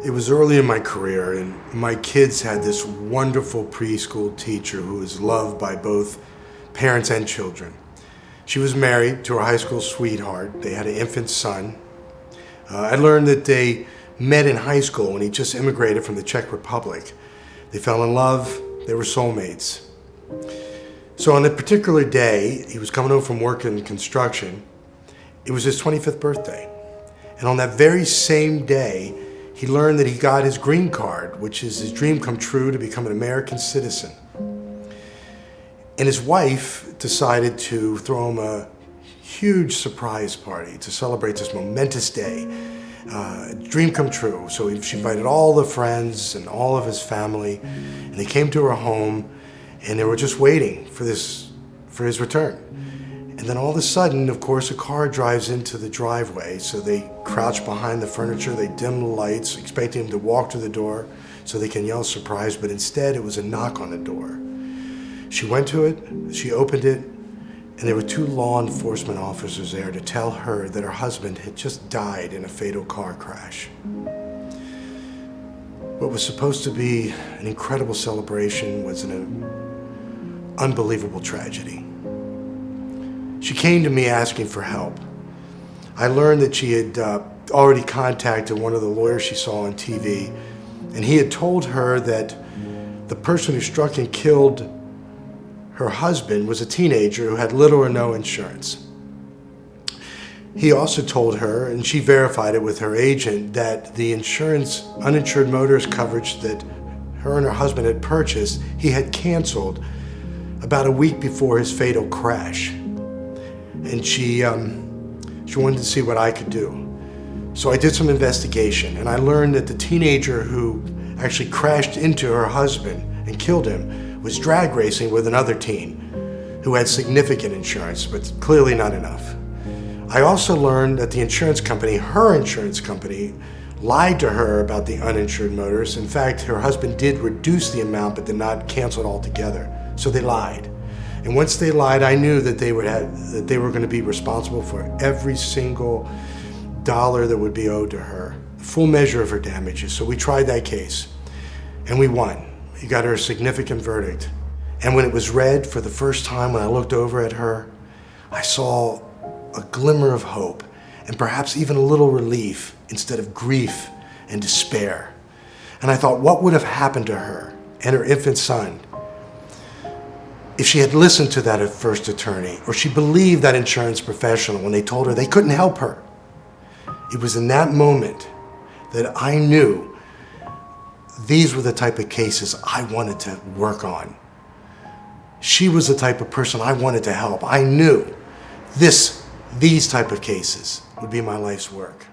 It was early in my career, and my kids had this wonderful preschool teacher who was loved by both parents and children. She was married to her high school sweetheart. They had an infant son. I learned that they met in high school when he just immigrated from the Czech Republic. They fell in love. They were soulmates. So on a particular day, he was coming home from work in construction. It was his 25th birthday. And on that very same day, he learned that he got his green card, which is his dream come true to become an American citizen. And his wife decided to throw him a huge surprise party to celebrate this momentous day. Dream come true. So she invited all the friends and all of his family, and they came to her home, and they were just waiting for his return. And then all of a sudden, of course, a car drives into the driveway, so they crouch behind the furniture, they dim the lights, expecting him to walk to the door so they can yell surprise, but instead it was a knock on the door. She went to it, she opened it, and there were two law enforcement officers there to tell her that her husband had just died in a fatal car crash. What was supposed to be an incredible celebration was an unbelievable tragedy. She came to me asking for help. I learned that she had already contacted one of the lawyers she saw on TV, and he had told her that the person who struck and killed her husband was a teenager who had little or no insurance. He also told her, and she verified it with her agent, that the insurance, uninsured motorist coverage that her and her husband had purchased, he had canceled about a week before his fatal crash. And she wanted to see what I could do. So I did some investigation, and I learned that the teenager who actually crashed into her husband and killed him was drag racing with another teen who had significant insurance, but clearly not enough. I also learned that the insurance company, her insurance company, lied to her about the uninsured motorist. In fact, her husband did reduce the amount, but did not cancel it altogether. So they lied. And once they lied, I knew that they were going to be responsible for every single dollar that would be owed to her, the full measure of her damages. So we tried that case, and we won. We got her a significant verdict. And when it was read for the first time, when I looked over at her, I saw a glimmer of hope, and perhaps even a little relief instead of grief and despair. And I thought, what would have happened to her and her infant son if she had listened to that first attorney, or she believed that insurance professional when they told her they couldn't help her? It was in that moment that I knew these were the type of cases I wanted to work on. She was the type of person I wanted to help. I knew these type of cases would be my life's work.